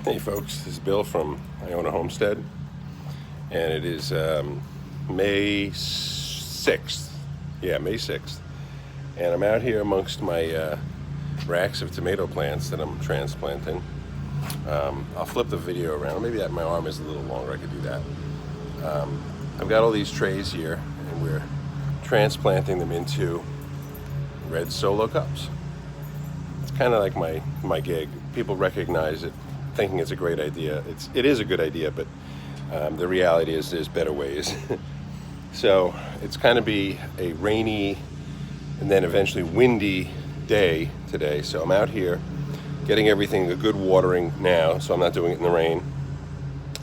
Hey folks, this is Bill from I Own a Homestead, and it is May 6th. Yeah, May 6th. And I'm out here amongst my racks of tomato plants that I'm transplanting. I'll flip the video around. Maybe my arm is a little longer, I could do that. I've got all these trays here, and we're transplanting them into red solo cups. It's kind of like my gig. People recognize it, thinking it's a great idea. It is a good idea, but the reality is there's better ways. So it's going to be a rainy and then eventually windy day today. So I'm out here getting everything a good watering now, so I'm not doing it in the rain.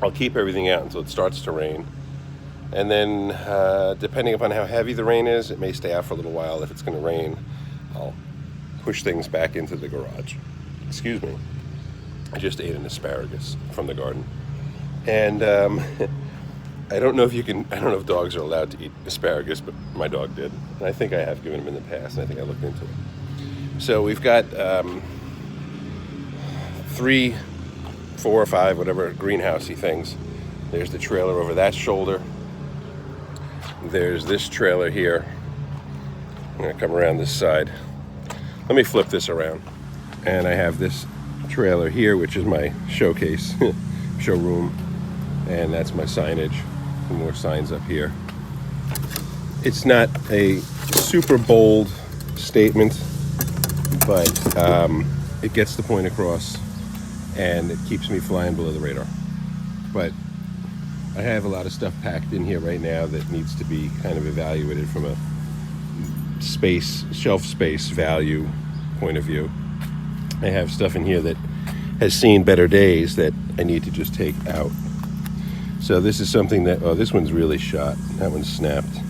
I'll keep everything out until it starts to rain. And then depending upon how heavy the rain is, it may stay out for a little while. If it's going to rain, I'll push things back into the garage. Excuse me. I just ate an asparagus from the garden. And I don't know if dogs are allowed to eat asparagus, but my dog did. And I think I have given him in the past, and I think I looked into it. So we've got 3, 4, or 5, whatever, greenhousey things. There's the trailer over that shoulder. There's this trailer here. I'm gonna come around this side. Let me flip this around. And I have this trailer here, which is my showcase, showroom, and that's my signage. Some more signs up here. It's not a super bold statement, but it gets the point across, and it keeps me flying below the radar. But I have a lot of stuff packed in here right now that needs to be kind of evaluated from a shelf space value point of view. I have stuff in here that has seen better days that I need to just take out. So this is something that, this one's really shot. That one snapped.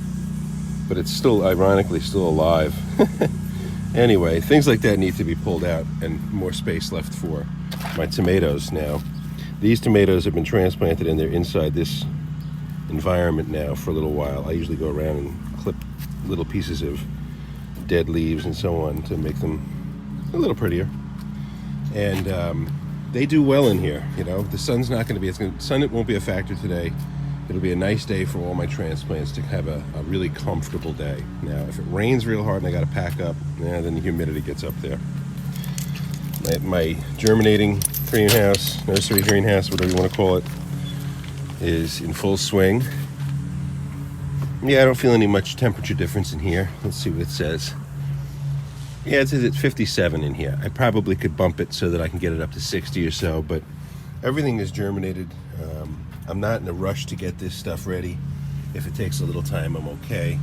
But it's still, ironically, still alive. Anyway, things like that need to be pulled out and more space left for my tomatoes now. These tomatoes have been transplanted and they're inside this environment now for a little while. I usually go around and clip little pieces of dead leaves and so on to make them a little prettier. And they do well in here. You know, the sun's not going to be, sun won't be a factor today. It'll be a nice day for all my transplants to have a really comfortable day. Now, if it rains real hard and I got to pack up, then the humidity gets up there. My germinating greenhouse, nursery greenhouse, whatever you want to call it, is in full swing. Yeah, I don't feel any much temperature difference in here. Let's see what it says. Yeah, it says it's 57 in here. I probably could bump it so that I can get it up to 60 or so, but everything is germinated. I'm not in a rush to get this stuff ready. If it takes a little time, I'm okay.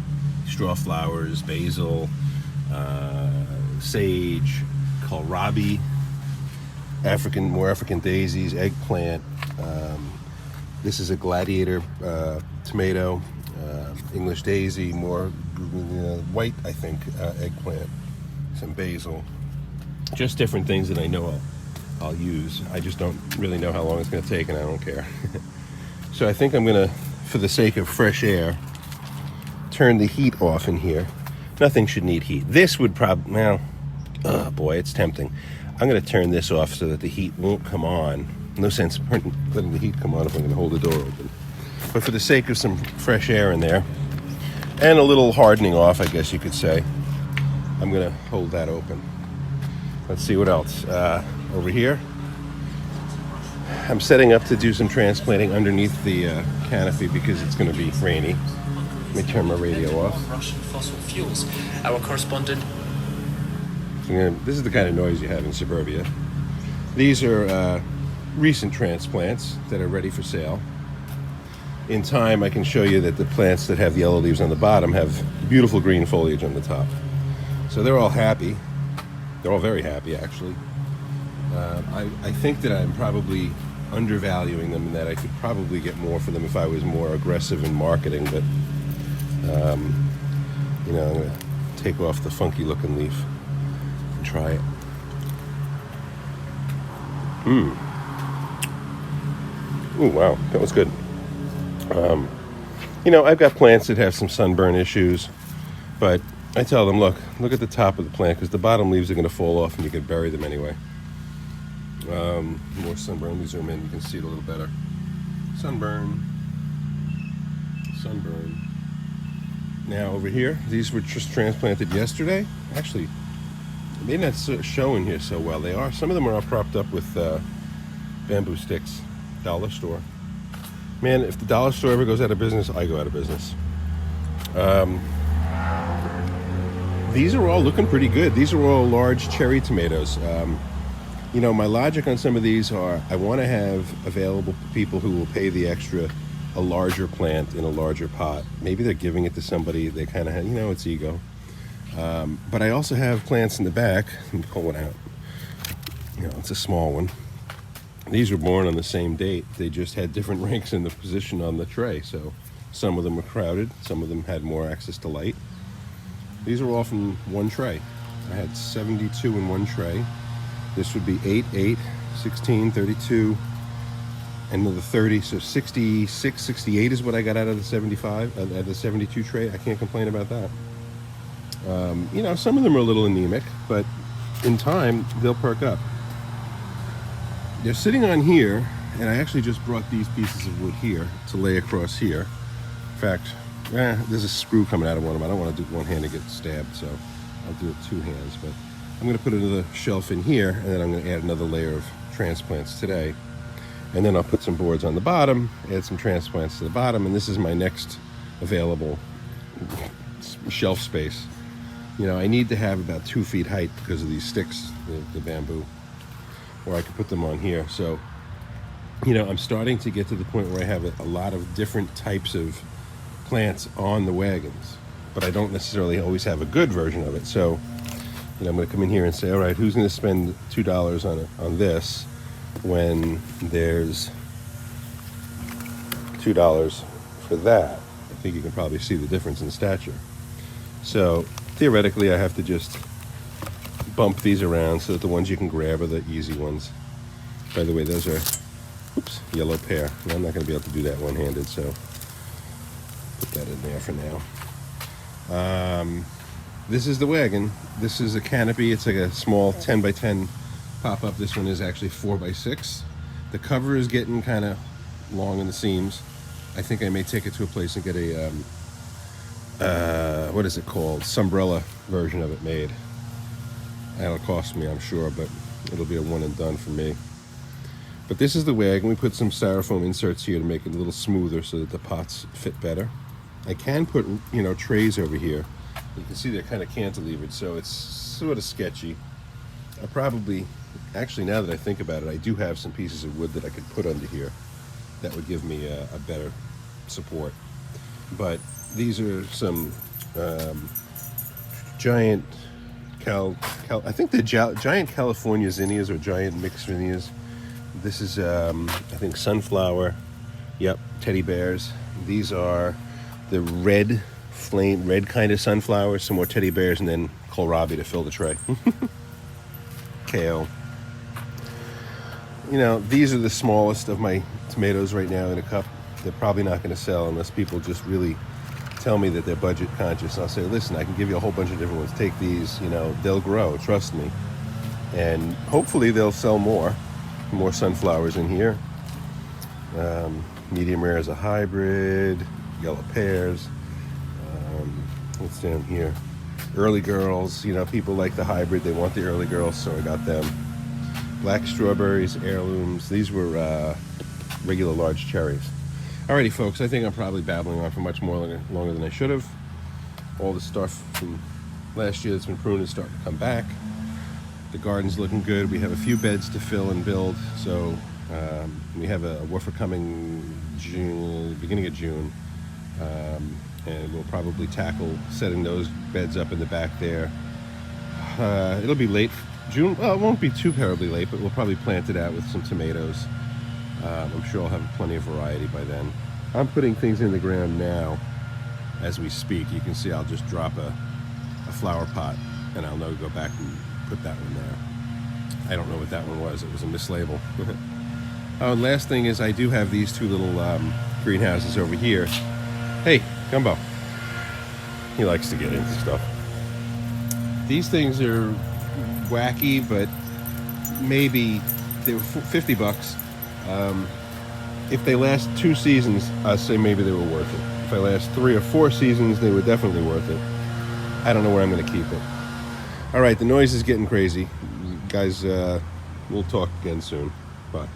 Straw flowers, basil, sage, kohlrabi, more African daisies, eggplant. This is a gladiator tomato, English daisy, more white, I think, eggplant. Some basil, just different things that I know I'll use. I just don't really know how long it's going to take, and I don't care. So I think I'm going to, for the sake of fresh air, turn the heat off in here. Nothing should need heat. This would probably, well, oh boy, it's tempting. I'm going to turn this off so that the heat won't come on. No sense letting the heat come on if I'm going to hold the door open. But for the sake of some fresh air in there, and a little hardening off, I guess you could say, I'm going to hold that open. Let's see what else. Over here, I'm setting up to do some transplanting underneath the canopy because it's going to be rainy. Let me turn my radio off. Russian fossil fuels. Our correspondent. This is the kind of noise you have in suburbia. These are recent transplants that are ready for sale. In time, I can show you that the plants that have yellow leaves on the bottom have beautiful green foliage on the top. So they're all happy. They're all very happy, actually. I think that I'm probably undervaluing them and that I could probably get more for them if I was more aggressive in marketing, but I'm going to take off the funky looking leaf and try it. Oh, wow, that was good. I've got plants that have some sunburn issues, but I tell them, look at the top of the plant, because the bottom leaves are going to fall off and you can bury them anyway. More sunburn. Let me zoom in. You can see it a little better. Sunburn. Now over here, these were just transplanted yesterday. Actually, they may not show in here so well. They are. Some of them are all propped up with bamboo sticks. Dollar store. Man, if the dollar store ever goes out of business, I go out of business. These are all looking pretty good. These are all large cherry tomatoes. You know, my logic on some of these are I want to have available people who will pay the extra a larger plant in a larger pot. Maybe they're giving it to somebody. They kind of have, you know, it's ego. But I also have plants in the back. Let me pull one out. You know, it's a small one. These were born on the same date. They just had different ranks in the position on the tray. So some of them were crowded. Some of them had more access to light. These are all from one tray. I had 72 in one tray. This would be 8, 8, 16, 32, and another 30. So 66, 68 is what I got out of the 75, out of the 72 tray. I can't complain about that. You know, some of them are a little anemic, but in time, they'll perk up. They're sitting on here, and I actually just brought these pieces of wood here to lay across here. In fact, there's a screw coming out of one of them. I don't want to do one hand to get stabbed, so I'll do it two hands. But I'm going to put another shelf in here, and then I'm going to add another layer of transplants today. And then I'll put some boards on the bottom, add some transplants to the bottom, and this is my next available shelf space. You know, I need to have about 2 feet height because of these sticks, the bamboo, or I could put them on here. So, you know, I'm starting to get to the point where I have a lot of different types of plants on the wagons, but I don't necessarily always have a good version of it. So, you know, I'm going to come in here and say, all right, who's going to spend $2 on this when there's $2 for that? I think you can probably see the difference in stature. So theoretically, I have to just bump these around so that the ones you can grab are the easy ones. By the way, those are, oops, yellow pear. Well, I'm not going to be able to do that one-handed, so put that in there for now. This is the wagon. This is a canopy. It's like a small 10 by 10 pop-up. This one is actually 4 by 6. The cover is getting kind of long in the seams. I think I may take it to a place and get a what is it called? Sunbrella version of it made. That'll cost me, I'm sure, but it'll be a one and done for me. But this is the wagon. We put some styrofoam inserts here to make it a little smoother so that the pots fit better. I can put, you know, trays over here. You can see they're kind of cantilevered, so it's sort of sketchy. I probably, actually, now that I think about it, I do have some pieces of wood that I could put under here that would give me a better support. But these are some giant I think they're giant California zinnias or giant mixed zinnias. This is, I think, sunflower. Yep, teddy bears. These are the red kind of sunflowers, some more teddy bears, and then kohlrabi to fill the tray. Kale. You know, these are the smallest of my tomatoes right now in a cup. They're probably not going to sell unless people just really tell me that they're budget conscious. I'll say, listen, I can give you a whole bunch of different ones. Take these, you know, they'll grow, trust me. And hopefully they'll sell more sunflowers in here. Medium rare is a hybrid, yellow pears. What's down here? Early girls, you know, people like the hybrid, they want the early girls, so I got them. Black strawberries, heirlooms. These were regular large cherries. Alrighty, folks, I think I'm probably babbling on for much more longer than I should have. All the stuff from last year that's been pruned is starting to come back. The garden's looking good. We have a few beds to fill and build, so we have a woofer coming beginning of June, and we'll probably tackle setting those beds up in the back there. It'll be late June. Well, it won't be too terribly late, but we'll probably plant it out with some tomatoes. I'm sure I'll have plenty of variety by then. I'm putting things in the ground now as we speak. You can see I'll just drop a flower pot, and I'll go back and put that one there. I don't know what that one was. It was a mislabel. And last thing is I do have these two little greenhouses over here. Hey, Gumbo. He likes to get into stuff. These things are wacky, but maybe They were $50. If they last 2 seasons, I'd say maybe they were worth it. If they last 3 or 4 seasons, they were definitely worth it. I don't know where I'm going to keep it. All right, the noise is getting crazy. Guys, we'll talk again soon. Bye.